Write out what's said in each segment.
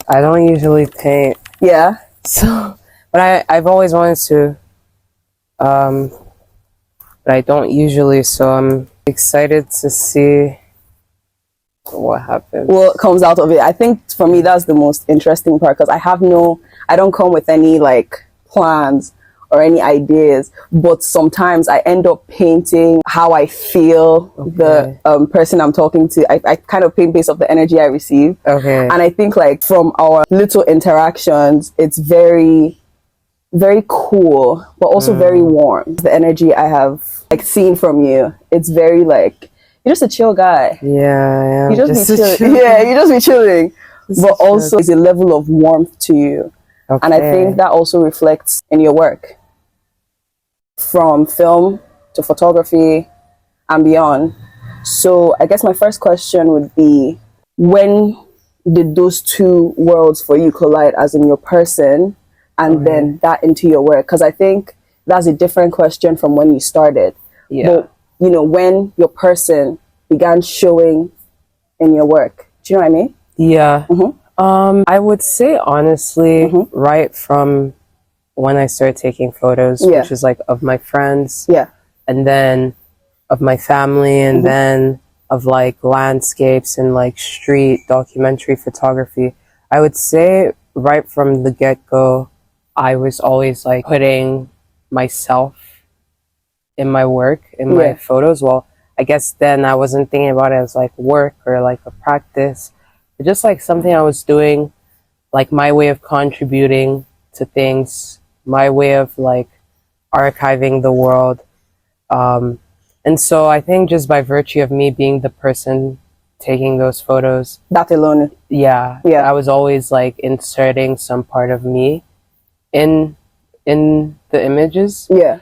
I don't usually paint. Yeah. So, but I've always wanted to. But I don't usually, so I'm excited to see what happens. What comes out of it. I think for me that's the most interesting part, because I don't come with any like plans or any ideas, but sometimes I end up painting how I feel. Okay. The person I'm talking to, I kind of paint based off the energy I receive. Okay. And I think like from our little interactions, it's very, very cool, but also very warm. The energy I have like seen from you, it's very like, you're just a chill guy. Yeah. You just be chilling. Yeah, you just be chilling. But also there's a level of warmth to you. Okay. And I think that also reflects in your work. From film to photography and beyond. So I guess my first question would be, when did those two worlds for you collide, as in your person and then that into your work? Because I think that's a different question from when you started. Yeah. But, you know, when your person began showing in your work. Do you know what I mean? Yeah. Mm-hmm. I would say honestly, right from when I started taking photos, which is like of my friends, and then of my family, and then of like landscapes and like street documentary photography. I would say right from the get-go, I was always like putting myself in my work, in my photos. Well, I guess then I wasn't thinking about it as like work or like a practice, but just like something I was doing, like my way of contributing to things, my way of like archiving the world. And so I think just by virtue of me being the person taking those photos, that alone, I was always like inserting some part of me in the images. Yeah.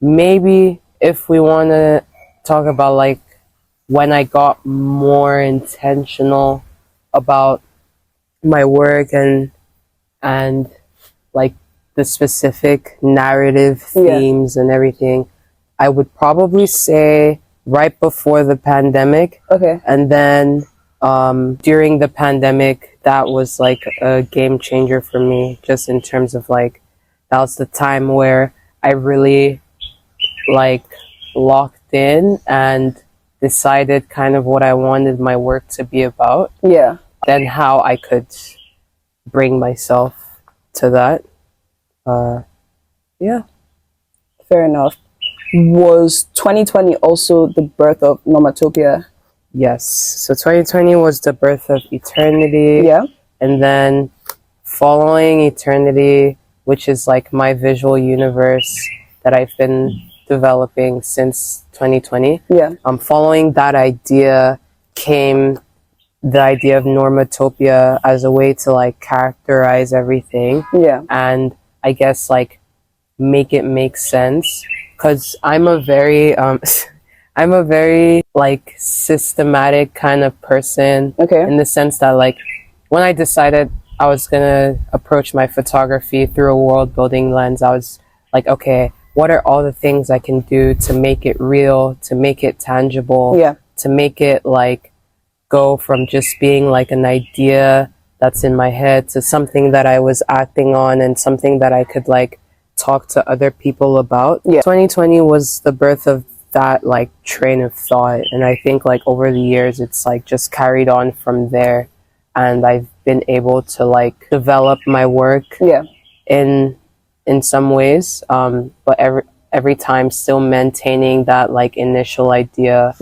Maybe if we want to talk about like when I got more intentional about my work and like the specific narrative themes and everything, I would probably say right before the pandemic. Okay. And then during the pandemic, that was like a game changer for me, just in terms of like, that was the time where I really like locked in and decided kind of what I wanted my work to be about. Yeah. Then how I could bring myself to that. Yeah. Fair enough. Was 2020 also the birth of Normatopia? Yes. So 2020 was the birth of Eternity. Yeah. And then following Eternity, which is like my visual universe that I've been developing since 2020. Yeah. Following that idea came the idea of Normatopia as a way to like characterize everything. Yeah. And I guess like make it make sense. Because I'm a very like systematic kind of person. Okay. In the sense that like when I decided I was gonna approach my photography through a world building lens, I was like, okay, what are all the things I can do to make it real, to make it tangible, to make it like go from just being like an idea that's in my head to something that I was acting on and something that I could like talk to other people about. Yeah. 2020 was the birth of that like train of thought, and I think like over the years it's like just carried on from there, and I've been able to like develop my work in some ways, but every time still maintaining that like initial idea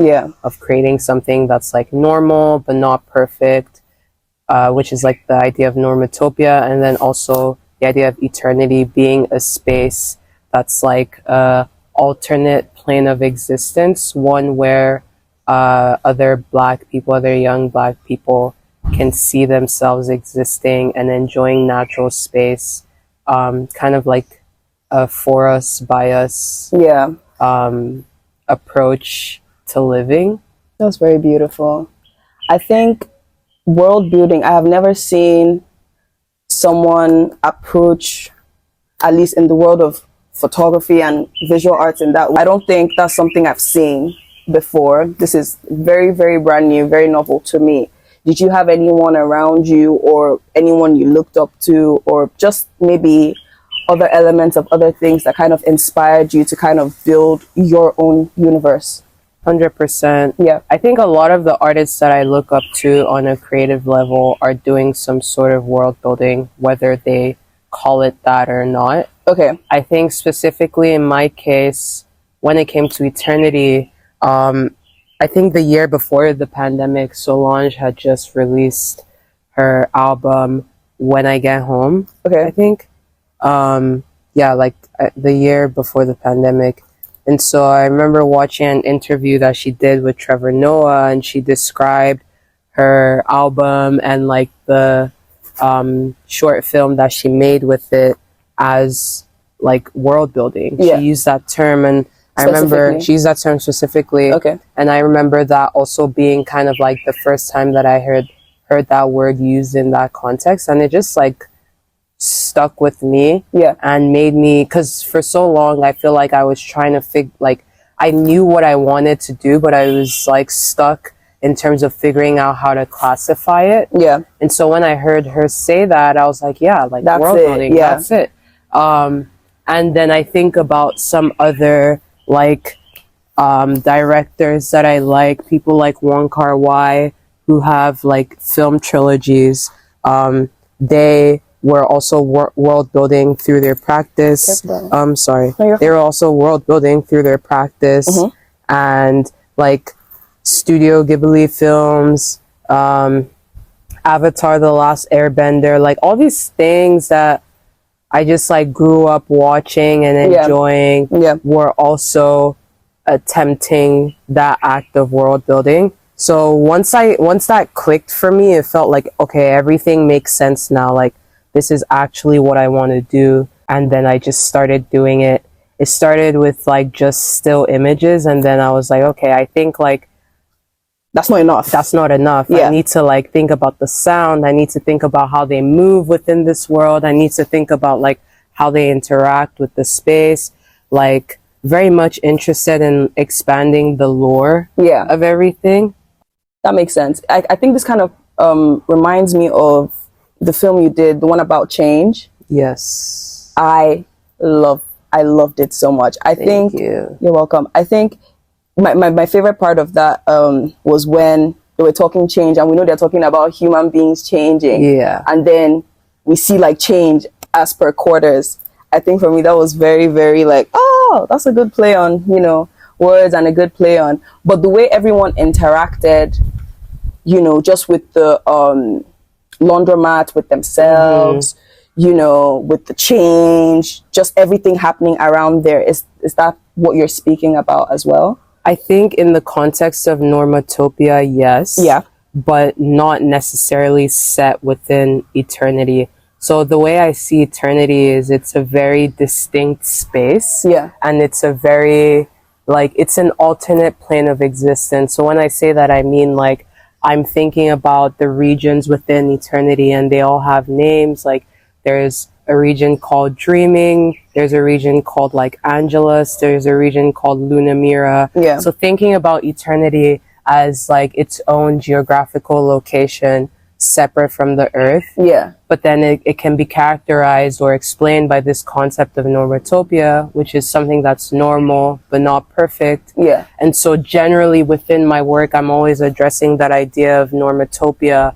of creating something that's like normal but not perfect, which is like the idea of Normatopia, and then also the idea of Eternity being a space that's like a alternate plane of existence, one where other Black people, other young Black people can see themselves existing and enjoying natural space, kind of like a for us, by us approach to living. That's very beautiful. I think world building, I have never seen someone approach, at least in the world of photography and visual arts, in that way. I don't think that's something I've seen before. This is very, very brand new, very novel to me. did you have anyone around you or anyone you looked up to, or just maybe other elements of other things that kind of inspired you to kind of build your own universe? 100%. Yeah. I think a lot of the artists that I look up to on a creative level are doing some sort of world building, whether they call it that or not. Okay. I think specifically in my case, when it came to Eternity, I think the year before the pandemic, Solange had just released her album When I Get Home. Okay. I think. Yeah, like the year before the pandemic. And so I remember watching an interview that she did with Trevor Noah, and she described her album and like the short film that she made with it as like world building. Yeah. She used that term, and I remember she used that term specifically. Okay. And I remember that also being kind of like the first time that I heard that word used in that context, and it just like stuck with me. Yeah. And made me, because for so long I feel like I was trying to like I knew what I wanted to do, but I was like stuck in terms of figuring out how to classify it. Yeah. And so when I heard her say that, I was like, yeah, like that's world building, yeah. that's it. And then I think about some other like directors that I like, people like Wong Kar-wai, who have like film trilogies. They were also world building through their practice. Sorry. No, they were also world building through their practice. Mm-hmm. And like Studio Ghibli films, Avatar: The Last Airbender, like all these things that I just like grew up watching and enjoying were also attempting that act of world building. So once that clicked for me, it felt like, okay, everything makes sense now. Like, this is actually what I want to do. And then I just started doing it. It started with like just still images, and then I was like, okay, I think like that's not enough. That's not enough. Yeah. I need to like think about the sound. I need to think about how they move within this world. I need to think about like how they interact with the space. Like very much interested in expanding the lore of everything. That makes sense. I think this kind of reminds me of the film you did, the one about change. Yes. I loved it so much. Thank you. You're welcome. I think my favorite part of that was when they were talking change, and we know they're talking about human beings changing. Yeah. And then we see like change as per quarters. I think for me that was very, very like, oh, that's a good play on, you know, words, and a good play on. But the way everyone interacted, you know, just with the laundromat, with themselves, you know, with the change, just everything happening around there. Is that what you're speaking about as well? I think in the context of Normatopia, yes. Yeah. But not necessarily set within eternity. So the way I see eternity is it's a very distinct space. Yeah. And it's a very, like, it's an alternate plane of existence. So when I say that, I mean, like, I'm thinking about the regions within eternity, and they all have names. Like, there's a region called Dreaming. There's a region called like Angelus. There's a region called Lunamira. Yeah. So thinking about eternity as like its own geographical location separate from the earth. Yeah. But then it can be characterized or explained by this concept of normatopia, which is something that's normal but not perfect. Yeah. And so generally within my work, I'm always addressing that idea of normatopia,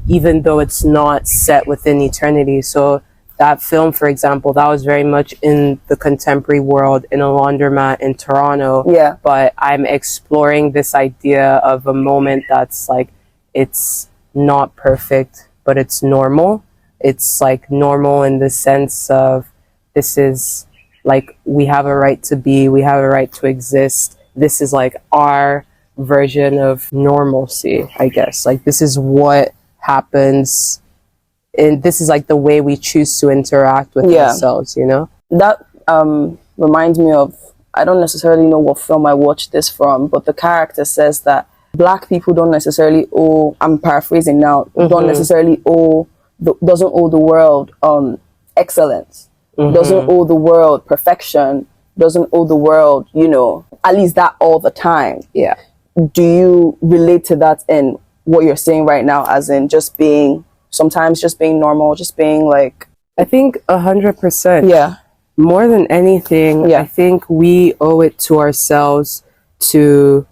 even though it's not set within eternity. So that film, for example, that was very much in the contemporary world, in a laundromat in Toronto. Yeah. But I'm exploring this idea of a moment that's like, it's not perfect, but it's normal. It's like normal in the sense of this is like, we have a right to be, we have a right to exist. This is like our version of normalcy, I guess. Like, this is what happens, and this is like the way we choose to interact with ourselves, you know? That reminds me of, I don't necessarily know what film I watched this from, but the character says that Black people don't necessarily owe, I'm paraphrasing now, don't necessarily owe, doesn't owe the world excellence, doesn't owe the world perfection, doesn't owe the world, you know, at least that all the time. Yeah. Do you relate to that in what you're saying right now, as in just being, sometimes just being normal, just being like... I think 100%. Yeah. More than anything, I think we owe it to ourselves to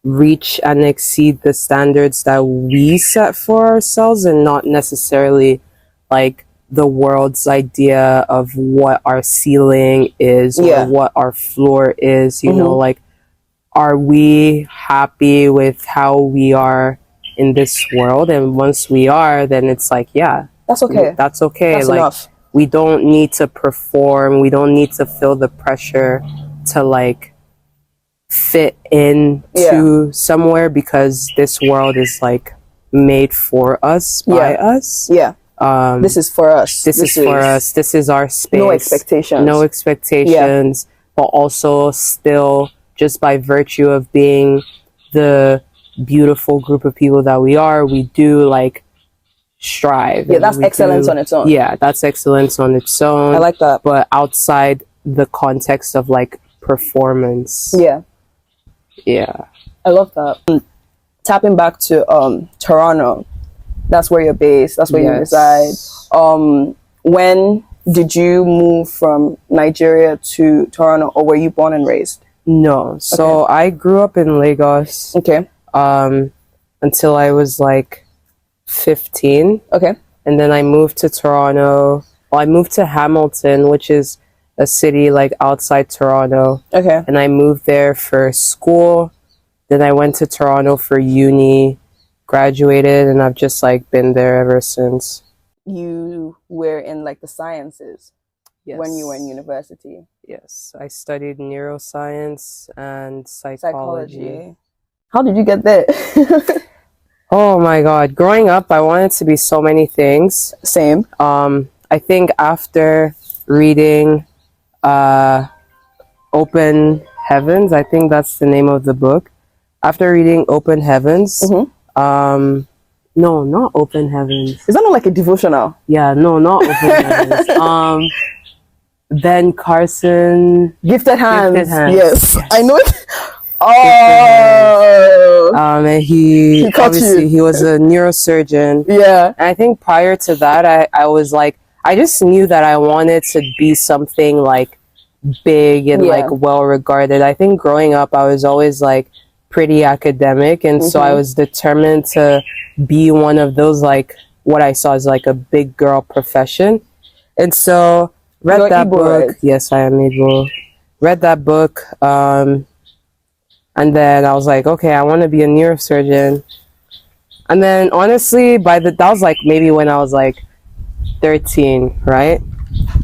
reach and exceed the standards that we set for ourselves, and not necessarily like the world's idea of what our ceiling is or what our floor is. You know, like, are we happy with how we are in this world? And once we are, then it's like, yeah, that's okay. That's okay. That's like enough. We don't need to perform. We don't need to feel the pressure to like fit in to somewhere, because this world is like made for us, by us. Yeah. This is for us. This is for us. This is our space. No expectations. No expectations. But also still, just by virtue of being the beautiful group of people that we are, we do like strive. Yeah, that's excellence on its own. Yeah, that's excellence on its own. I like that. But outside the context of like performance. Yeah. Yeah. I love that. Tapping back to Toronto, that's where you're based, that's where you reside. When did you move from Nigeria to Toronto, or were you born and raised? No. So I grew up in Lagos. Okay. Until I was like 15. Okay. And then I moved to Toronto. Well, I moved to Hamilton, which is a city like outside Toronto. Okay. And I moved there for school. Then I went to Toronto for uni, graduated, and I've just like been there ever since. You were in like the sciences when you were in university? Yes. I studied neuroscience and psychology. How did you get there? Oh my God. Growing up, I wanted to be so many things. Same. I think after reading Open Heavens, I think that's the name of the book. After reading Open Heavens, no, not Open Heavens. Is that not like a devotional? Yeah, no, not Open Heavens. Ben Carson. Gifted Hands. Gifted Hands. Yes. I know it. And he obviously he was a neurosurgeon. Yeah. And I think prior to that, I was like, I just knew that I wanted to be something like big and like well regarded. I think growing up, I was always like pretty academic, and so I was determined to be one of those, like what I saw as like a big girl profession. And so read that book. Yes, I am able. Read that book. And then I was like, okay, I want to be a neurosurgeon. And then honestly, that was like maybe when I was like 13, right?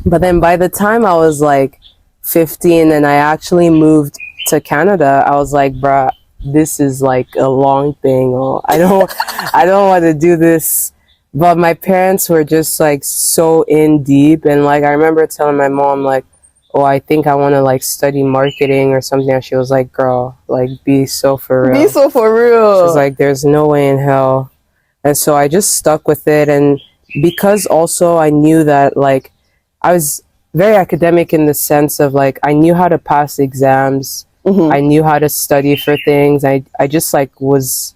But then by the time I was like 15 and I actually moved to Canada, I was like, bruh, this is like a long thing. Oh, I don't want to do this. But my parents were just like so in deep. And like, I remember telling my mom like, oh, I think I want to like study marketing or something. And she was like, girl, like be so for real. Be so for real. She's like, there's no way in hell. And so I just stuck with it. And because also I knew that like I was very academic in the sense of like I knew how to pass exams. I knew how to study for things. I just like was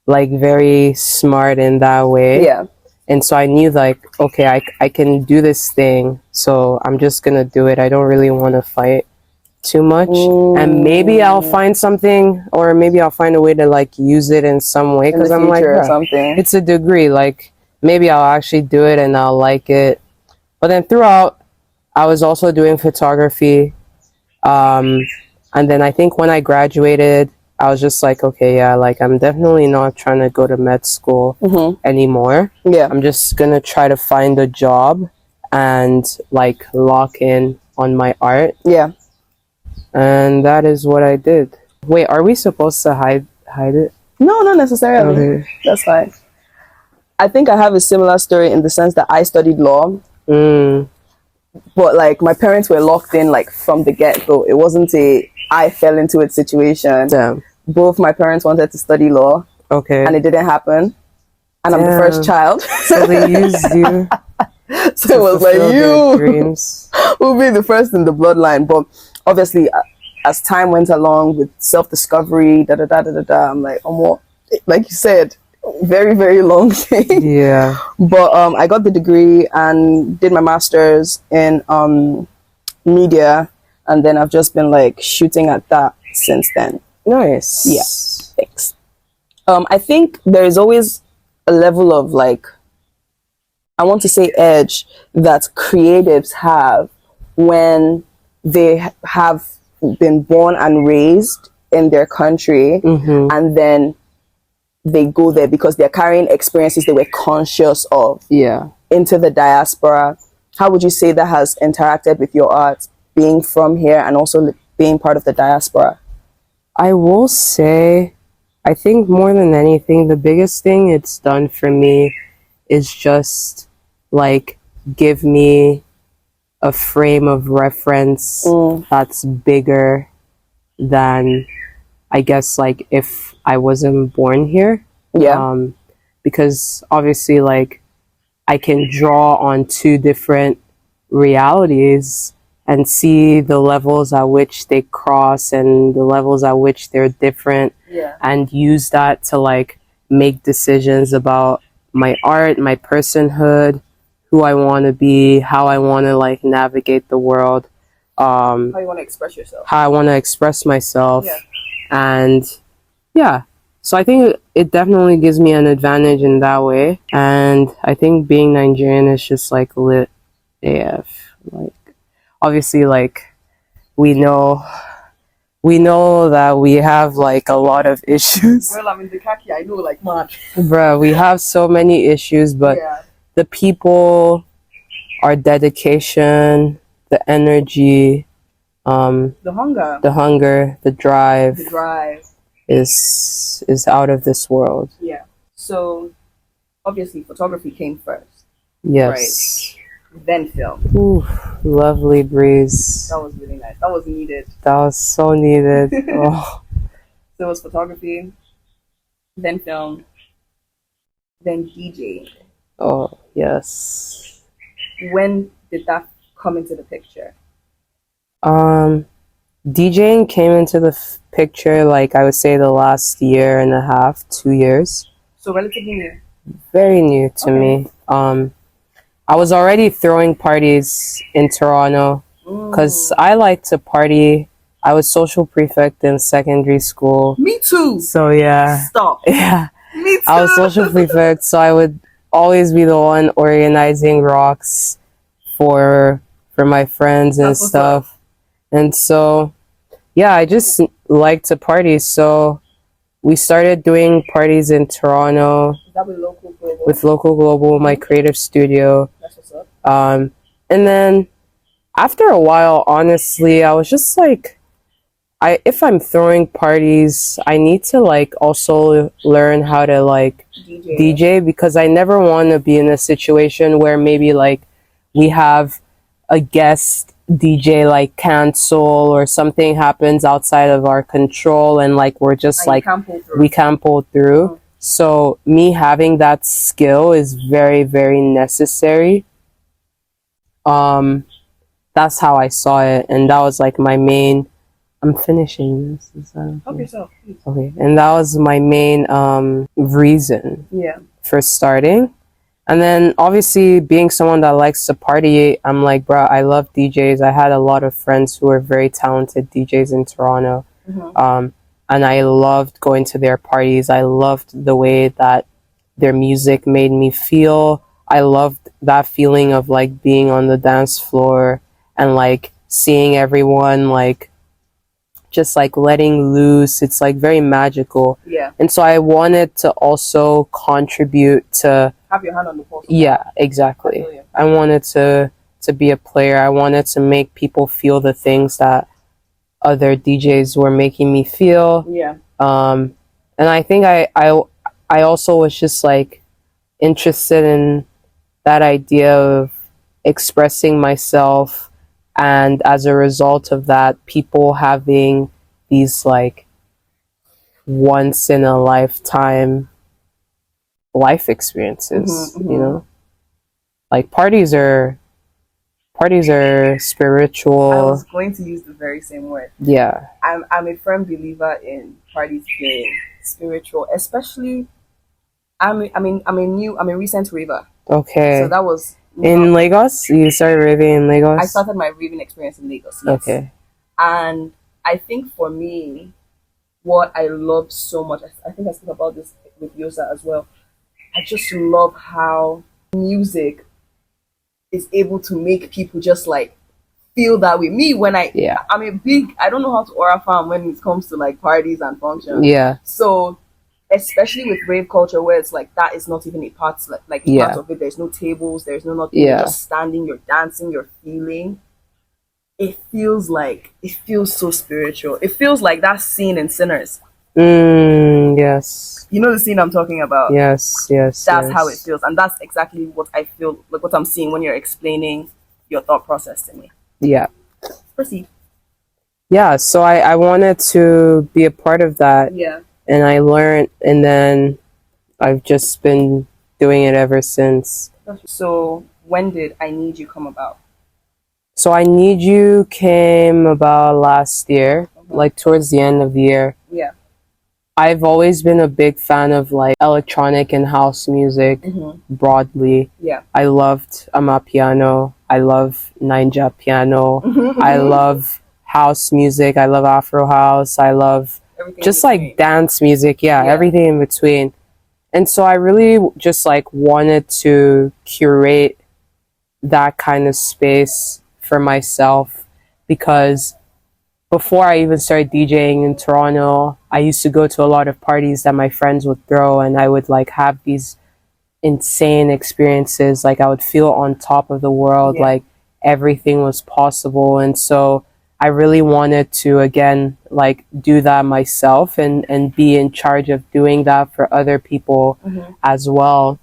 like very smart in that way. Yeah. And so I knew like, okay, I can do this thing. So I'm just going to do it. I don't really want to fight too much. And maybe I'll find something, or maybe I'll find a way to like use it in some way. Because I'm like, something. It's a degree. Like maybe I'll actually do it and I'll like it. But then throughout, I was also doing photography. And then I think when I graduated, I was just like, okay, yeah, like I'm definitely not trying to go to med school anymore. Yeah. I'm just going to try to find a job and like lock in on my art. Yeah. And that is what I did. Wait, are we supposed to hide it? No, not necessarily. Okay. That's fine. I think I have a similar story in the sense that I studied law. But like my parents were locked in like from the get-go. It wasn't I fell into it situation. Damn. Both my parents wanted to study law. Okay. And it didn't happen. And I'm the first child. So they used you. So it was like, you will be the first in the bloodline. But obviously, as time went along with self-discovery, I'm like, like you said, very, very long thing. Yeah. But I got the degree and did my master's in media, and then I've just been like shooting at that since then. Nice. Yeah. Thanks. I think there is always a level of like, I want to say edge that creatives have when they have been born and raised in their country, and then they go there because they're carrying experiences they were conscious of into the diaspora. How would you say that has interacted with your art, being from here and also being part of the diaspora? I will say, I think more than anything, the biggest thing it's done for me is just like give me a frame of reference that's bigger than, I guess, like if I wasn't born here. Because obviously, like, I can draw on two different realities and see the levels at which they cross and the levels at which they're different, and use that to like make decisions about my art, my personhood, who I want to be, how I want to like navigate the world, how you want to express yourself, how I want to express myself. And so I think it definitely gives me an advantage in that way. And I think being Nigerian is just like lit AF. Like, obviously, like, we know that we have like a lot of issues. Well, I'm in the khaki, I know, like, mad. Bruh, we have so many issues, but the people, our dedication, the energy, the hunger, the drive is out of this world. Yeah. So obviously photography came first. Yes. Right? Then film. Ooh, lovely breeze. That was really nice. That was needed. That was so needed. Oh. So it was photography, then film, then DJ. Oh, yes. When did that come into the picture? DJing came into the picture, like, I would say the last year and a half, 2 years. So relatively new. Very new to me. I was already throwing parties in Toronto because I like to party. I was social prefect in secondary school. Me too. So yeah. Stop. Yeah. Me too. I was social prefect, so I would always be the one organizing rocks for my friends and stuff. And so yeah, I just like to party. So we started doing parties in Toronto. Is that with Local Global? With Local Global, my creative studio. That's what's up. And then after a while, honestly, I was just like, if I'm throwing parties, I need to like also learn how to like DJ, because I never want to be in a situation where maybe like we have a guest DJ like cancel or something happens outside of our control and like we're just like we can't pull through. So me having that skill is very, very necessary. That's how I saw it, and that was like my main. I'm finishing this. Is that Help yourself, please. Okay, and that was my main reason for starting. And then obviously being someone that likes to party, I'm like, bro, I love DJs. I had a lot of friends who were very talented DJs in Toronto. And I loved going to their parties. I loved the way that their music made me feel. I loved that feeling of like being on the dance floor and like seeing everyone like just like letting loose. It's like very magical. Yeah. And so I wanted to also contribute to have your hand on the pulse. Yeah, exactly. I wanted to be a player. I wanted to make people feel the things that other DJs were making me feel. Yeah. And I think I also was just like interested in that idea of expressing myself, and as a result of that, people having these like once in a lifetime life experiences, you know? Like parties are spiritual. I was going to use the very same word. Yeah. I'm a firm believer in parties being spiritual, especially I'm a recent raver. Okay. So that was in Lagos? You started raving in Lagos? I started my raving experience in Lagos, yes. Okay. And I think for me, what I love so much, I think I spoke about this with Yosa as well. I just love how music is able to make people just like feel that way. Me, when I'm a big, I don't know how to aura farm when it comes to like parties and functions. Yeah. So especially with rave culture where it's like that is not even a part part of it. There's no tables, there's no nothing. You're just standing, you're dancing, you're feeling. It feels so spiritual. It feels like that scene in Sinners. Yes. You know the scene I'm talking about? Yes. That's how it feels. And that's exactly what I feel, like what I'm seeing when you're explaining your thought process to me. Yeah. Proceed. Yeah, so I wanted to be a part of that. Yeah. And I learned, and then I've just been doing it ever since. So when did I Need You come about? So I Need You came about last year, like towards the end of the year. Yeah. I've always been a big fan of like electronic and house music broadly. Yeah. I loved Amapiano. I love Ninja piano. I love house music. I love Afro house. I love everything just like dance music. Yeah, everything in between. And so I really just like wanted to curate that kind of space for myself, because before I even started DJing in Toronto, I used to go to a lot of parties that my friends would throw, and I would like have these insane experiences. Like I would feel on top of the world, like everything was possible. And so I really wanted to again like do that myself and be in charge of doing that for other people as well.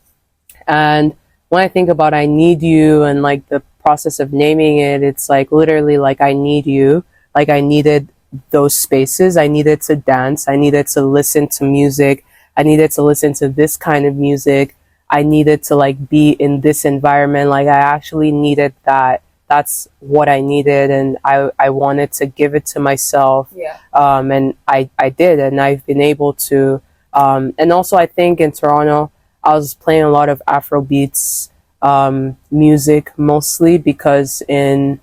And when I think about I Need You and like the process of naming it, it's like literally like I need you. Like I needed those spaces. I needed to dance. I needed to listen to music. I needed to listen to this kind of music. I needed to like be in this environment. Like I actually needed that. That's what I needed, and I wanted to give it to myself. Yeah. And I did, and I've been able to. And also I think in Toronto, I was playing a lot of Afro beats music mostly because at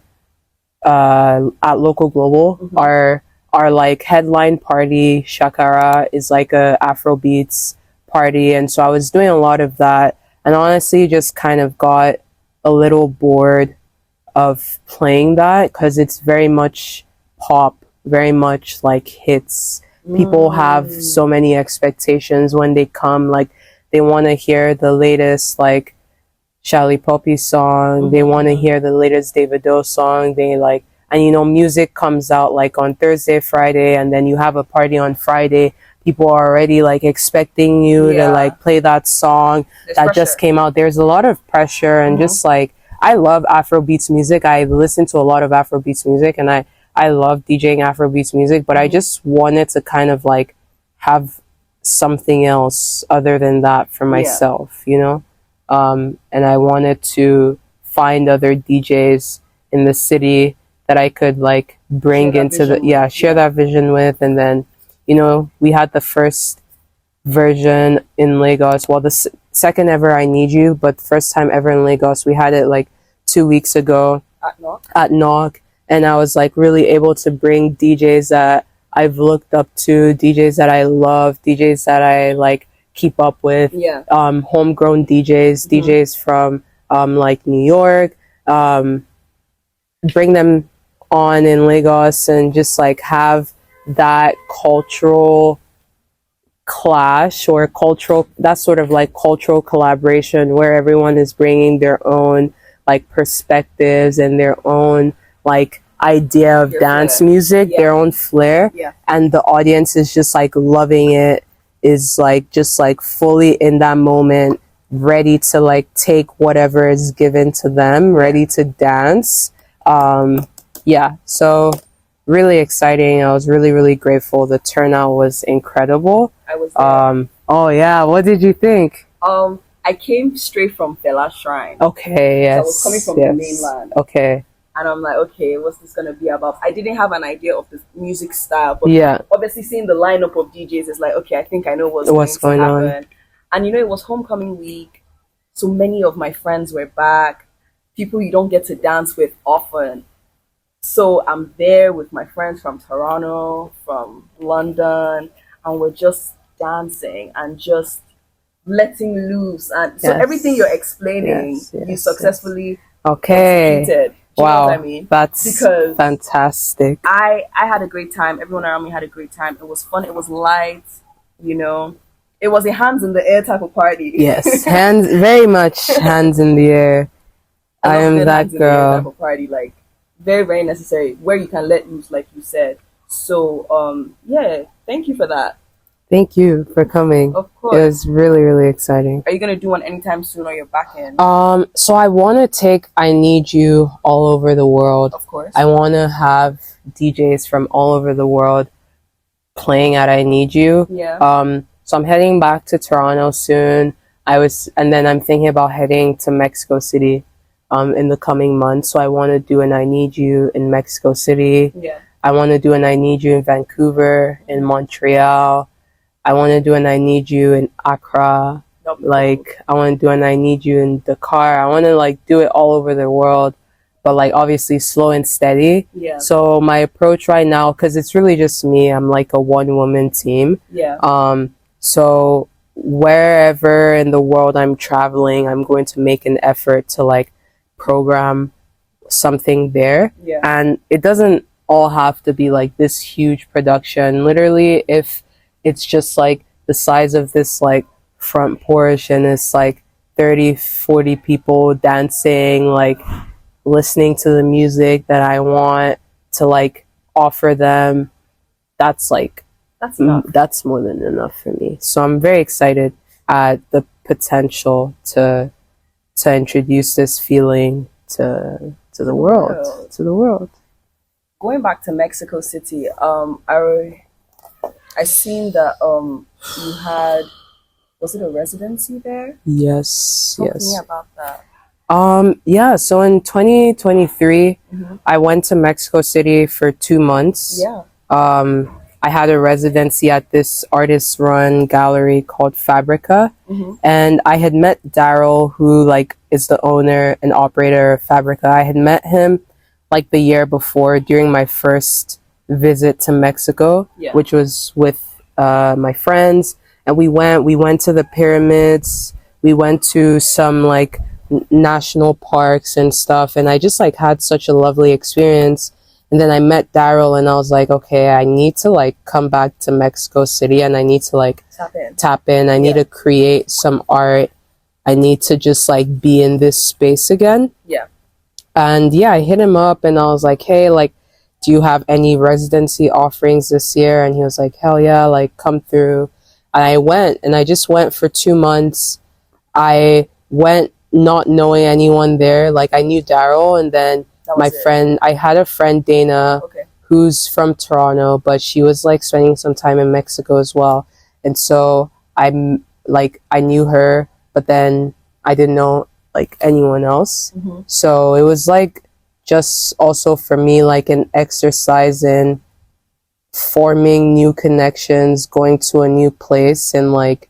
Local Global, our like headline party, Shakara, is like a Afro beats party, and so I was doing a lot of that, and honestly just kind of got a little bored of playing that because it's very much pop, very much like hits. People have so many expectations when they come, like they want to hear the latest like Shelly Poppy song, they want to hear the latest Davido song, they like, and you know, music comes out like on Thursday, Friday, and then you have a party on Friday. People are already like expecting you to like play that song that just came out. There's a lot of pressure, and just like, I love Afrobeats music. I listen to a lot of Afrobeats music, and I love DJing Afrobeats music, but I just wanted to kind of like have something else other than that for myself, you know? And I wanted to find other DJs in the city that I could like bring into the, share that vision with. And then, you know, we had the first version in Lagos. Well, the second ever I Need You, but first time ever in Lagos. We had it like 2 weeks ago at Knock. And I was like really able to bring DJs that I've looked up to, DJs that I love, DJs that I like keep up with, homegrown DJs, DJs from like New York, bring them on in Lagos and just like have that cultural clash or cultural, that sort of like cultural collaboration where everyone is bringing their own like perspectives and their own like idea of dance music, their own flair, and the audience is just like loving it, is like just like fully in that moment, ready to like take whatever is given to them, ready to dance. So really exciting. I was really grateful. The turnout was incredible. I was there. Oh yeah, what did you think? I came straight from Fela Shrine. Okay, yes. So I was coming from the mainland. Okay. And I'm like, okay, what's this gonna be about? I didn't have an idea of the music style, but obviously seeing the lineup of DJs is like, okay, I think I know what's going on. And it was homecoming week, so many of my friends were back, people you don't get to dance with often. So I'm there with my friends from Toronto, from London, and we're just dancing and just letting loose. And so everything you're explaining, you successfully executed. Do you know what I mean? That's because fantastic. I had a great time. Everyone around me had a great time. It was fun. It was light. It was a hands in the air type of party. Yes, very much hands in the air. I am that girl. Type of party, like very, very necessary, where you can let loose, like you said. So, yeah, thank you for that. Thank you for coming. Of course. It was really, really exciting. Are you going to do one anytime soon, or you're back in? So I want to take I Need You all over the world. Of course. I want to have DJs from all over the world playing at I Need You. Yeah. So I'm heading back to Toronto soon. And then I'm thinking about heading to Mexico City in the coming months. So I want to do an I Need You in Mexico City. Yeah. I want to do an I Need You in Vancouver, in Montreal. I want to do an I Need You in Accra. Like, I want to do an I Need You in Dakar. I want to, like, do it all over the world, but, like, obviously slow and steady. Yeah. So my approach right now, because it's really just me, I'm like a one-woman team. Yeah. So wherever in the world I'm traveling, I'm going to make an effort to, like, program something there. Yeah. And it doesn't all have to be, like, this huge production. Literally, if it's just, like, the size of this, like, front porch and it's, like, 30-40 people dancing, like, listening to the music that I want to, like, offer them, that's more than enough for me. So I'm very excited at the potential to introduce this feeling to the world. Going back to Mexico City, I seen that you had, was it a residency there? Yes. Talk to me about that. Yeah, so in 2023, I went to Mexico City for 2 months. Yeah. I had a residency at this artist-run gallery called Fabrica, and I had met Daryl, who, like, is the owner and operator of Fabrica. I had met him, like, the year before during my first visit to Mexico, which was with my friends, and we went to the pyramids, we went to some, like, national parks and stuff, and I just, like, had such a lovely experience. And then I met Daryl, and I was like, okay, I need to, like, come back to Mexico City, and I need to, like, tap in. I need to create some art. I need to just, like, be in this space again. Yeah. And yeah, I hit him up, and I was like, hey, like, do you have any residency offerings this year? And he was like, hell yeah, like, come through. And I went, and I just went for 2 months. I went not knowing anyone there. Like, I knew Daryl, and then I had a friend, Dana, who's from Toronto, but she was, like, spending some time in Mexico as well. And so I knew her, but then I didn't know, like, anyone else. So it was, like, just also for me, like, an exercise in forming new connections, going to a new place, and, like,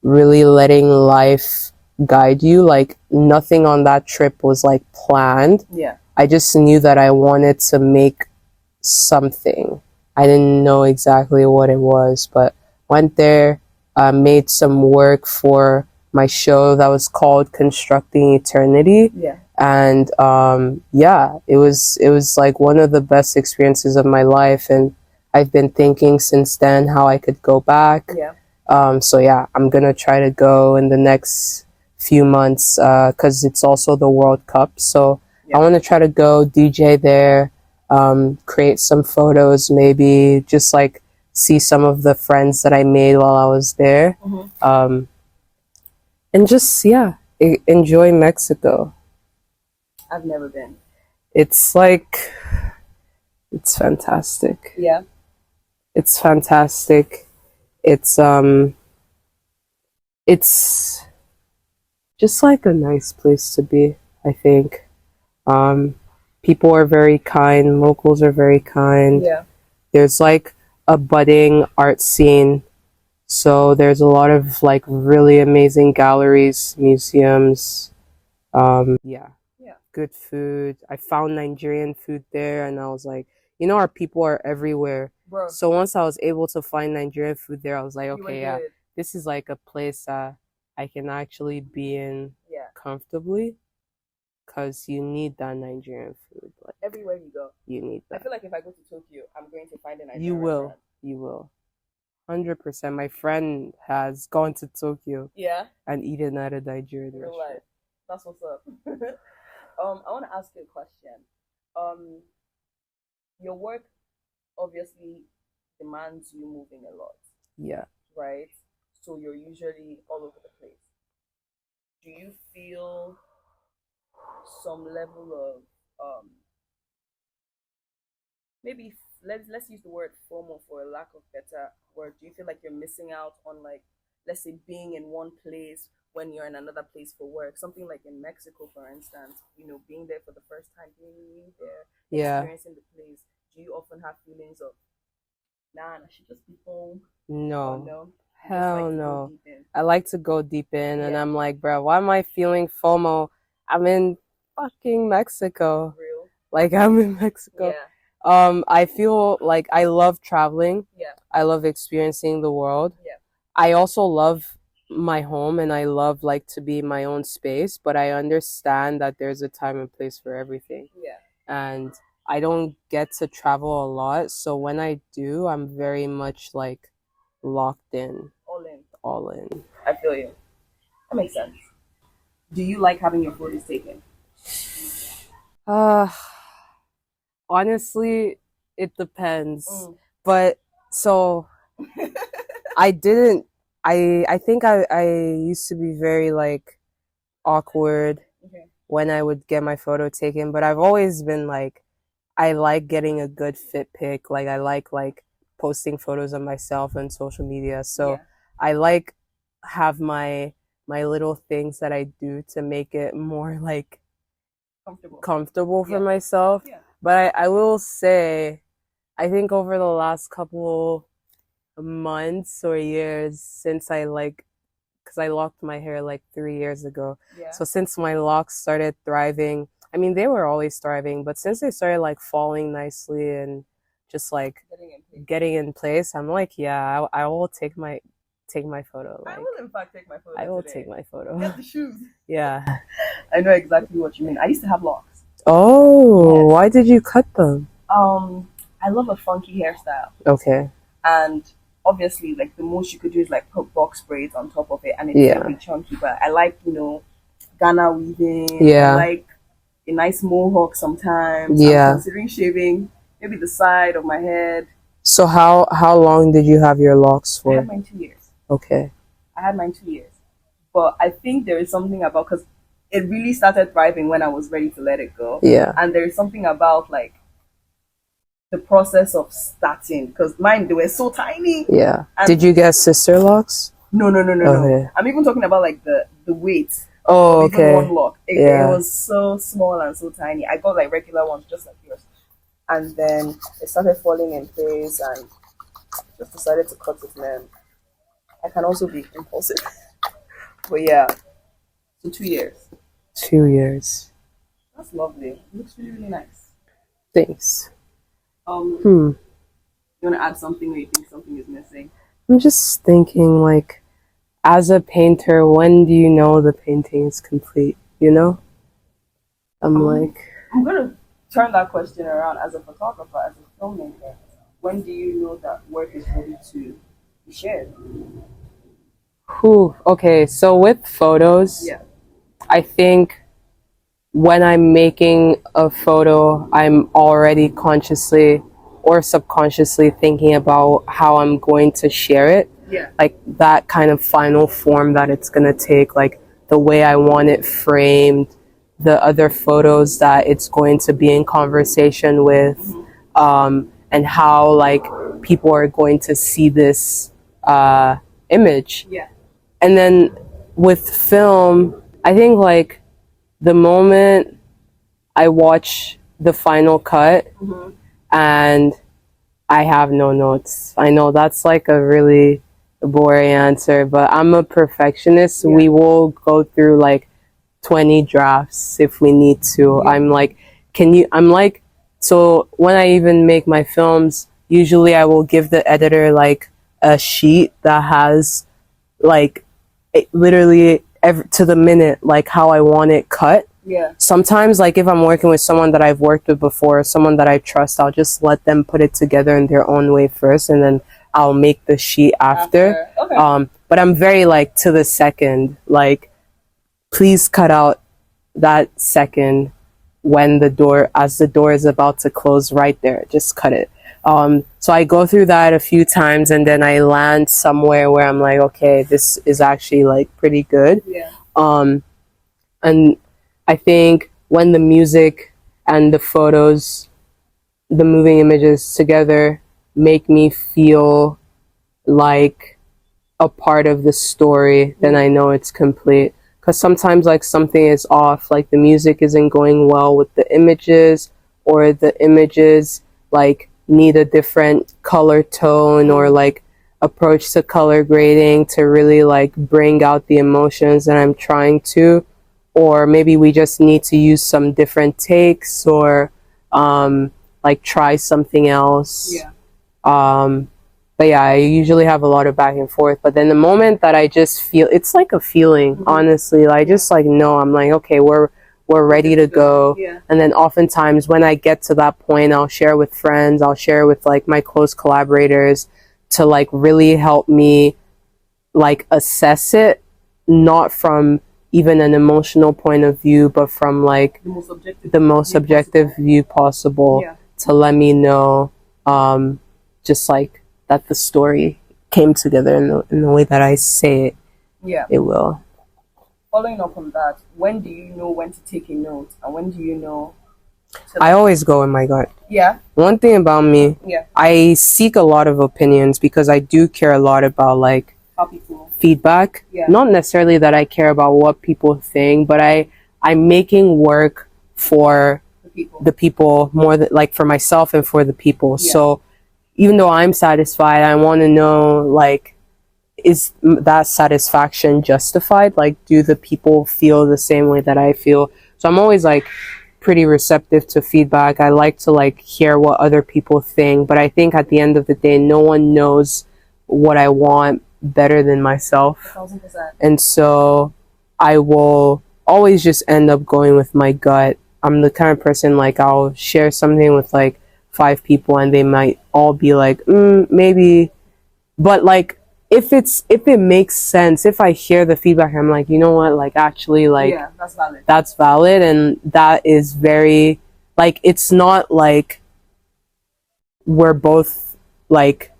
really letting life guide you. Like, nothing on that trip was, like, planned. Yeah. I just knew that I wanted to make something. I didn't know exactly what it was, but went there, made some work for my show that was called Constructing Eternity. Yeah. And yeah, it was like one of the best experiences of my life, and I've been thinking since then how I could go back. Yeah. So yeah, I'm gonna try to go in the next few months, because it's also the World Cup. So I want to try to go DJ there, create some photos, maybe just, like, see some of the friends that I made while I was there, and just, yeah, enjoy Mexico. I've never been. It's, like, it's fantastic. Yeah. It's fantastic. It's just, like, a nice place to be, I think. People are very kind. Locals are very kind. Yeah. There's, like, a budding art scene So there's a lot of like really amazing galleries, museums. Yeah, good food. I found Nigerian food there, and I was like, you know, our people are everywhere. Bro. So once I was able to find Nigerian food there, I was like, okay, yeah, this is like a place that I can actually be in comfortably, because you need that Nigerian food. Like everywhere you go, you need that. I feel like if I go to Tokyo, I'm going to find a Nigerian You will. restaurant. You will. 100%. My friend has gone to Tokyo. Yeah. And eaten at a Nigerian restaurant. Life. That's what's up. I want to ask you a question. Your work obviously demands you moving a lot. Yeah. Right? So you're usually all over the place. Do you feel some level of maybe let's use the word FOMO for a lack of better word? Do you feel like you're missing out on, like, let's say, being in one place when you're in another place for work? Something like in Mexico, for instance, you know, being there for the first time, being new there, experiencing the place. Do you often have feelings of, nah, I should just be home? No. No? Hell no. I like to go deep in, and I'm like, bro, why am I feeling FOMO? I'm in fucking Mexico. Real? Like, I'm in Mexico. Yeah. I feel like I love traveling. Yeah. I love experiencing the world. Yeah. I also love my home, and I love like to be in my own space, but I understand that there's a time and place for everything. Yeah. And I don't get to travel a lot, so when I do, I'm very much like locked in. All in. All in. I feel you. That makes sense. Do you like having your photos taken? Honestly, it depends. But so I think I used to be very like awkward when I would get my photo taken, but I've always been like, I like getting a good fit pic. Like I like posting photos of myself on social media. So I like have my little things that I do to make it more like comfortable for myself. But I will say, I think over the last couple months or years since because I locked my hair like 3 years ago. So since my locks started thriving, I mean, they were always thriving, but since they started like falling nicely and just like getting in place, I'm like, yeah, I will take my photo. Like, I will in fact take my photo. I will take my photo. Get the shoes. Yeah. I know exactly what you mean. I used to have locks. Oh, why did you cut them? I love a funky hairstyle. Okay. And obviously, like, the most you could do is like put box braids on top of it, and it's really chunky. But I like, you know, Ghana weaving. I like a nice mohawk sometimes. I'm considering shaving maybe the side of my head. So how long did you have your locks for? I had mine 2 years. Okay. I had mine 2 years. But I think there is something about, because it really started thriving when I was ready to let it go. Yeah. And there is something about like the process of starting, because mine, they were so tiny. Yeah. Did you get sister locks? No. Okay. I'm even talking about like the weight. Oh, okay. Even one lock. It was so small and so tiny. I got like regular ones just like yours. And then it started falling in place, and just decided to cut it, man. I can also be impulsive. But yeah. So 2 years. 2 years. That's lovely. It looks really, really nice. Thanks. You want to add something, or you think something is missing? I'm just thinking, like, as a painter, when do you know the painting is complete? You know? I'm gonna turn that question around. As a photographer, as a filmmaker, when do you know that work is ready to be shared? Okay, so with photos, I think when I'm making a photo, I'm already consciously or subconsciously thinking about how I'm going to share it. Like that kind of final form that it's going to take, like the way I want it framed, the other photos that it's going to be in conversation with, and how like people are going to see this image. And then with film, I think like the moment I watch the final cut and I have no notes, I know that's like a really boring answer, but I'm a perfectionist. We will go through like 20 drafts if we need to. I'm like, so when I even make my films, usually I will give the editor like a sheet that has like literally to the minute, like how I want it cut. Sometimes, like if I'm working with someone that I've worked with before, someone that I trust, I'll just let them put it together in their own way first, and then I'll make the sheet after. But I'm very like to the second, like please cut out that second when as the door is about to close right there, just cut it. So I go through that a few times, and then I land somewhere where I'm like, okay, this is actually like pretty good. And I think when the music and the photos, the moving images together make me feel like a part of the story, then I know it's complete. Because sometimes like something is off, like the music isn't going well with the images, or the images like need a different color tone or like approach to color grading to really like bring out the emotions that I'm trying to. Or maybe we just need to use some different takes, or like try something else. But yeah, I usually have a lot of back and forth. But then the moment that I just feel, it's like a feeling, honestly. I just like know, I'm like, okay, we're ready to go. And then oftentimes when I get to that point, I'll share with friends, I'll share with like my close collaborators to like really help me like assess it, not from even an emotional point of view, but from like the most objective view possible, to let me know just like that the story came together in the way that I say it. It will. Following up on that, when do you know when to take a note, and when do you know I always go in my gut. One thing about me, I seek a lot of opinions because I do care a lot about like feedback. Not necessarily that I care about what people think, but I'm making work for the people more than like for myself and for the people. So even though I'm satisfied, I want to know like, is that satisfaction justified? Like, do the people feel the same way that I feel? So I'm always like pretty receptive to feedback. I like to like hear what other people think, but I think at the end of the day, no one knows what I want better than myself. 1,000%. And so I will always just end up going with my gut. I'm the kind of person like I'll share something with like 5 people and they might all be like, maybe, but like if it makes sense, if I hear the feedback, I'm like, you know what, like actually like that's valid, and that is very like, it's not like we're both like,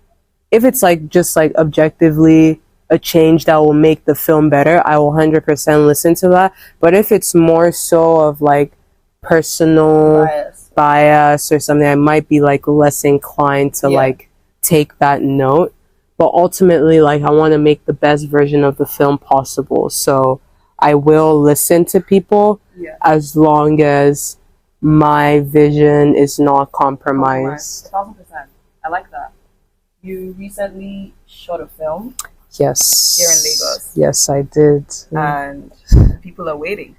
if it's like just like objectively a change that will make the film better, I will 100% listen to that. But if it's more so of like personal bias or something, I might be like less inclined to like take that note. But ultimately, like, I want to make the best version of the film possible, so I will listen to people as long as my vision is not compromised. 1,000%. I like that. You recently shot a film. Yes. Here in Lagos. Yes, I did. And people are waiting.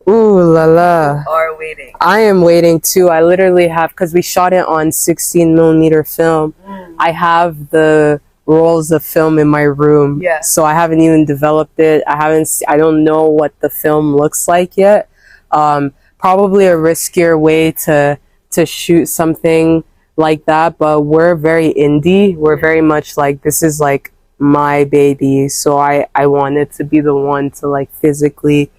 Ooh la la. People are waiting. I am waiting too. I literally have, because we shot it on 16mm film. I have the rolls of film in my room. So I haven't even developed it. I don't know what the film looks like yet. Probably a riskier way to shoot something like that, but we're very indie. We're very much like, this is like my baby, so I wanted to be the one to like physically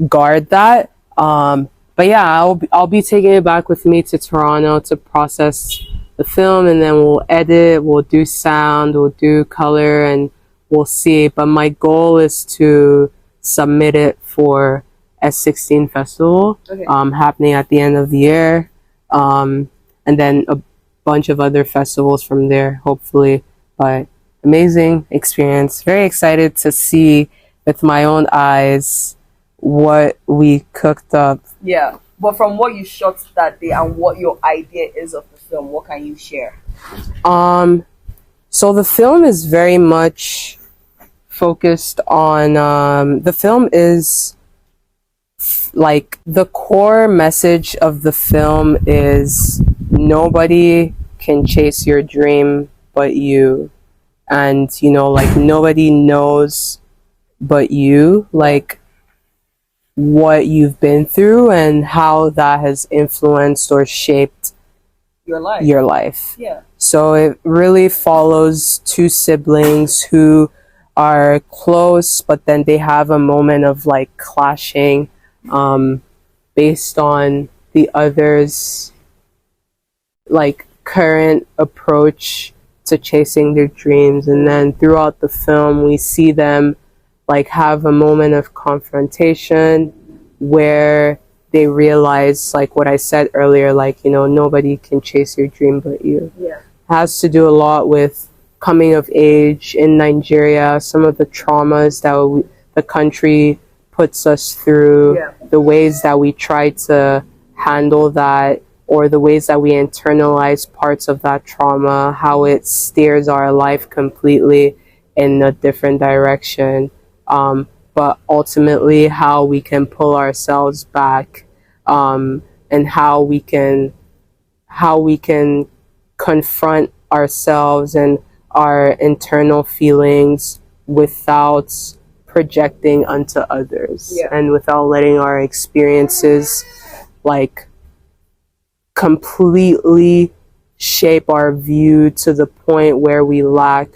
guard that. But yeah, I'll be taking it back with me to Toronto to process the film, and then we'll edit, we'll do sound, we'll do color, and we'll see. But my goal is to submit it for S16 Festival, happening at the end of the year, and then a bunch of other festivals from there, hopefully. But amazing experience. Very excited to see with my own eyes what we cooked up. But from what you shot that day and what your idea is of the film, what can you share? So the film is very much focused on, the film is like, the core message of the film is nobody can chase your dream but you. And, you know, like, nobody knows but you, like, what you've been through and how that has influenced or shaped your life. Yeah. So it really follows two siblings who are close, but then they have a moment of like clashing, based on the other's like current approach to chasing their dreams. And then throughout the film we see them like have a moment of confrontation where they realize, like what I said earlier, like, you know, nobody can chase your dream but you. Yeah. It has to do a lot with coming of age in Nigeria, some of the traumas that the country puts us through, the ways that we try to handle that, or the ways that we internalize parts of that trauma, how it steers our life completely in a different direction. But ultimately how we can pull ourselves back, and how we can confront ourselves and our internal feelings without projecting onto others, and without letting our experiences like completely shape our view to the point where we lack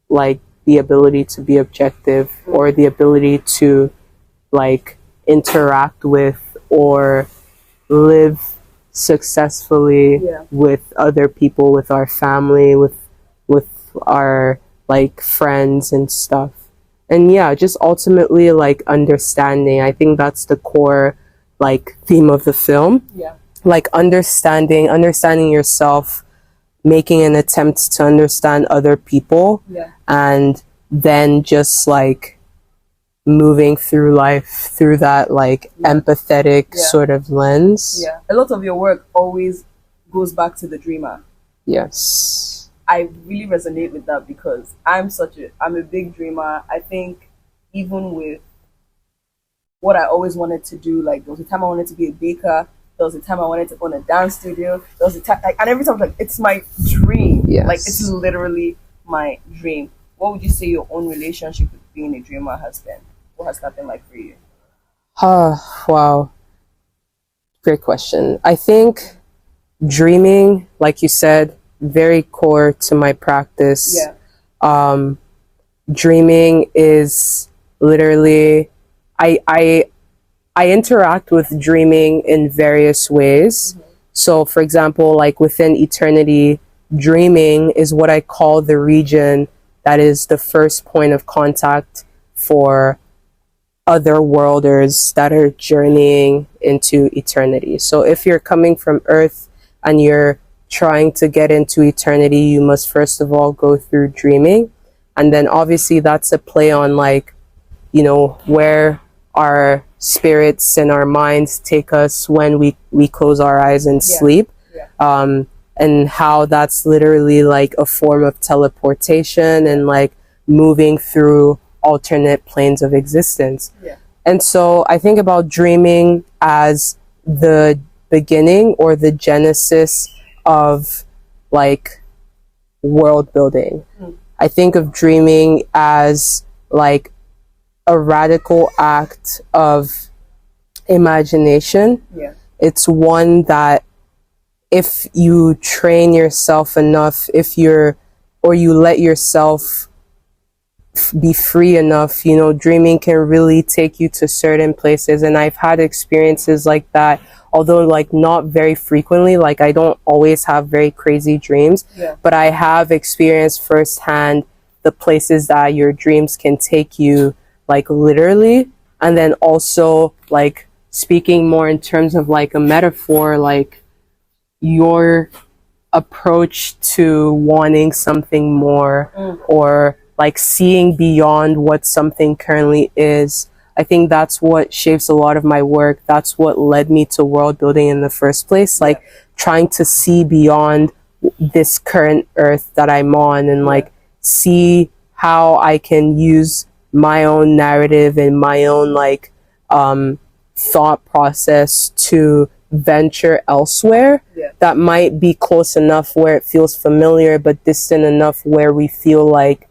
like the ability to be objective, or the ability to like interact with or live successfully with other people, with our family, with our like friends and stuff. And yeah, just ultimately like understanding. I think that's the core like theme of the film. Like understanding yourself, making an attempt to understand other people, and then just like moving through life through that like empathetic sort of lens. A lot of your work always goes back to the dreamer. Yes. I really resonate with that because I'm a big dreamer. I think even with what I always wanted to do, like there was a time I wanted to be a baker, there was a time I wanted to own a dance studio, there was a time like, and every time I was like, it's my dream. Like it's literally my dream. What would you say your own relationship with being a dreamer has been? What has that been like for you? Wow. Great question. I think dreaming, like you said, very core to my practice. Dreaming is literally, I interact with dreaming in various ways. So for example, like within eternity, dreaming is what I call the region that is the first point of contact for other worlders that are journeying into eternity. So if you're coming from Earth and you're trying to get into eternity, you must first of all go through dreaming. And then obviously that's a play on like, you know, where our spirits and our minds take us when we close our eyes and sleep. And how that's literally like a form of teleportation and like moving through alternate planes of existence. And so I think about dreaming as the beginning or the genesis of like world building. I think of dreaming as like a radical act of imagination. It's one that if you train yourself enough, you let yourself be free enough, you know, dreaming can really take you to certain places. And I've had experiences like that, although like not very frequently. Like I don't always have very crazy dreams, but I have experienced firsthand the places that your dreams can take you, like literally. And then also like speaking more in terms of like a metaphor, like your approach to wanting something more, or like seeing beyond what something currently is. I think that's what shapes a lot of my work. That's what led me to world building in the first place, like trying to see beyond this current earth that I'm on, and like see how I can use my own narrative and my own like thought process to venture elsewhere that might be close enough where it feels familiar, but distant enough where we feel like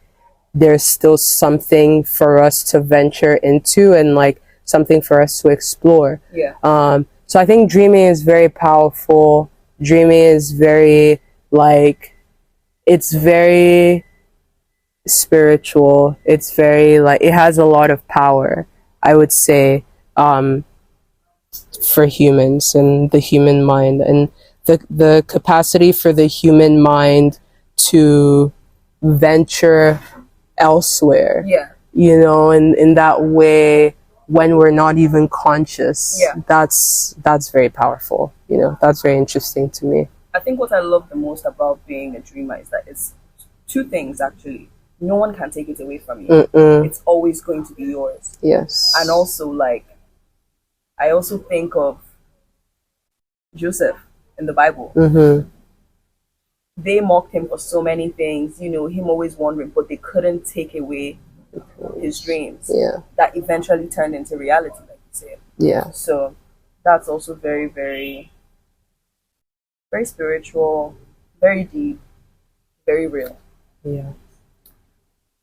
there's still something for us to venture into and like something for us to explore. So I think dreaming is very powerful. Dreaming is very like, it's very spiritual. It's very like, it has a lot of power, I would say, for humans and the human mind, and the capacity for the human mind to venture elsewhere, you know, in that way when we're not even conscious. That's very powerful, you know. That's very interesting to me. I think what I love the most about being a dreamer is that it's two things actually. No one can take it away from you. It's always going to be yours. Yes. And also, like, I also think of Joseph in the Bible. They mocked him for so many things, you know, him always wondering, but they couldn't take away his dreams. That eventually turned into reality, like you said. So that's also very, very, very spiritual, very deep, very real.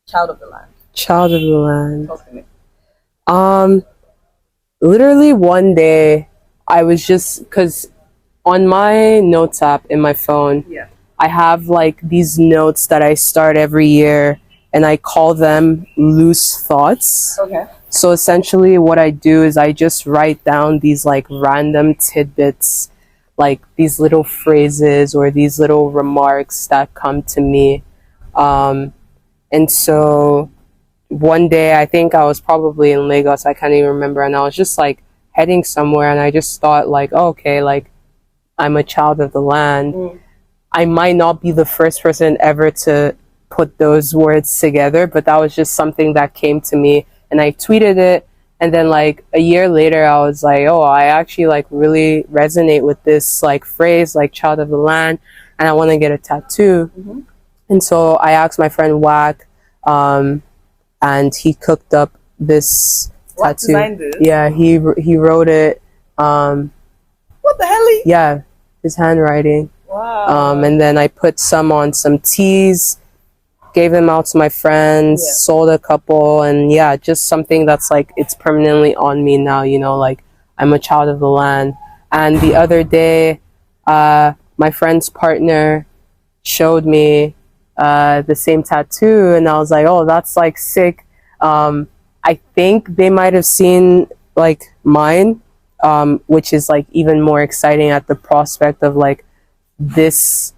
Child of the land. Child of the land. Talk to me. Literally one day I was just, because on my notes app in my phone, I have like these notes that I start every year, and I call them loose thoughts. So essentially what I do is I just write down these like random tidbits, like these little phrases or these little remarks that come to me. And so one day, I think I was probably in Lagos, I can't even remember, and I was just like heading somewhere, and I just thought like, oh, okay, like I'm a child of the land. I might not be the first person ever to put those words together, but that was just something that came to me, and I tweeted it. And then like a year later, I was like, oh, I actually like really resonate with this like phrase, like child of the land, and I want to get a tattoo. And so I asked my friend Wack, and he cooked up this tattoo. Designed this? Yeah, he wrote it. What the hell? Yeah, his handwriting. Wow. And then I put some on some teas, gave them out to my friends, sold a couple, and yeah, just something that's like, it's permanently on me now, you know, like I'm a child of the land. And the other day, my friend's partner showed me the same tattoo, and I was like, oh, that's like sick. I think they might have seen like mine, which is like even more exciting at the prospect of like this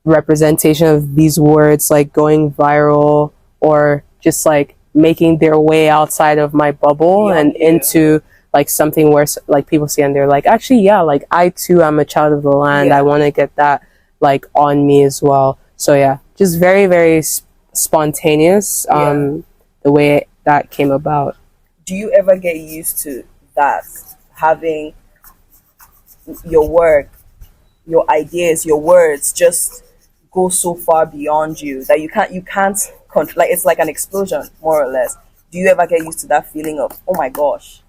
representation of these words like going viral, or just like making their way outside of my bubble and into like something where like people see and they're like, actually, yeah, like I too am a child of the land. I want to get that like on me as well. So yeah, just very, very spontaneous, the way that came about. Do you ever get used to that, having your work, your ideas, your words just go so far beyond you that you can't control, like it's like an explosion, more or less? Do you ever get used to that feeling of, oh my gosh,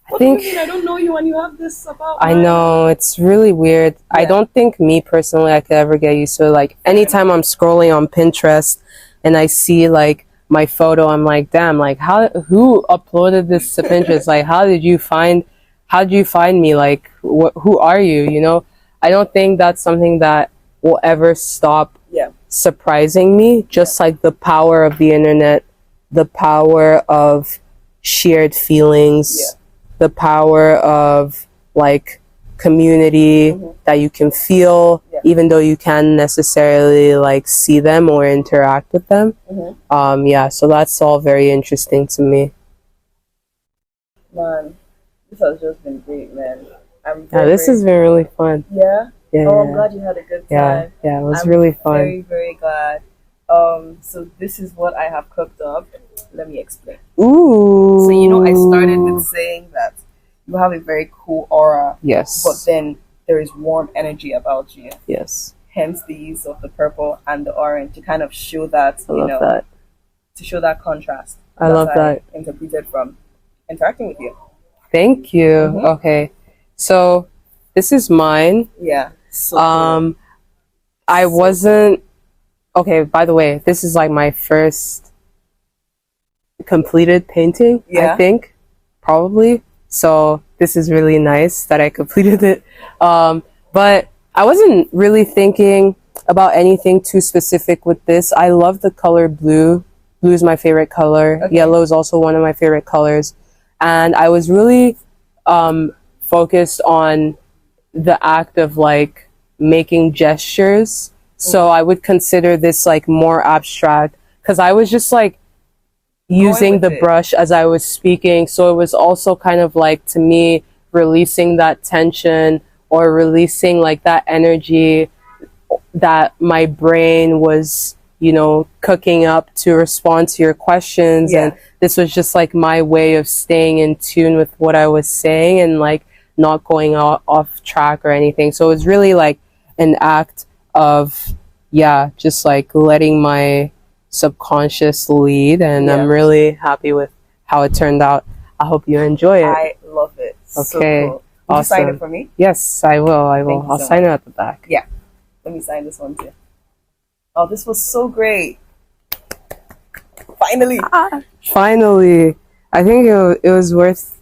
what do you mean I don't know you and you have this about I know, it's really weird. I don't think me personally I could ever get used to it. Like anytime I'm scrolling on Pinterest and I see like my photo, I'm like, damn, like who uploaded this to Pinterest? Like how did you find me? Like who are you? You know, I don't think that's something that will ever stop surprising me. Just like the power of the internet, the power of shared feelings, the power of like community that you can feel even though you can't necessarily like see them or interact with them. So that's all very interesting to me. Man, this has just been great, man. This has been really fun. I'm glad you had a good time. It was really fun. Very, very glad. So this is what I have cooked up. Let me explain. Ooh. So you know, I started with saying that you have a very cool aura. Yes. But then there is warm energy about you. Yes. hence the use of the purple and the orange to kind of show that, to show that contrast. I love that. Interpreted from interacting with you. Thank you. Okay. So this is mine. Yeah. So cool. I wasn't okay, by the way, this is like my first completed painting, I think. Probably. So this is really nice that I completed it. But I wasn't really thinking about anything too specific with this. I love the color blue. Blue is my favorite color. Okay. Yellow is also one of my favorite colors. And I was really focused on the act of like making gestures. So I would consider this like more abstract because I was just like using the brush as I was speaking. So it was also kind of like, to me, releasing that tension or releasing like that energy that my brain was, you know, cooking up to respond to your questions. And this was just like my way of staying in tune with what I was saying and like not going off track or anything. So it was really like an act of, just like letting my subconscious lead. And I'm really happy with how it turned out. I hope you enjoy it. I love it. Okay. So cool. Will you sign it for me? Yes, I will. I'll sign it at the back. Yeah. Let me sign this one too. Oh, this was so great. Finally. Finally. I think it was worth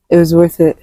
it.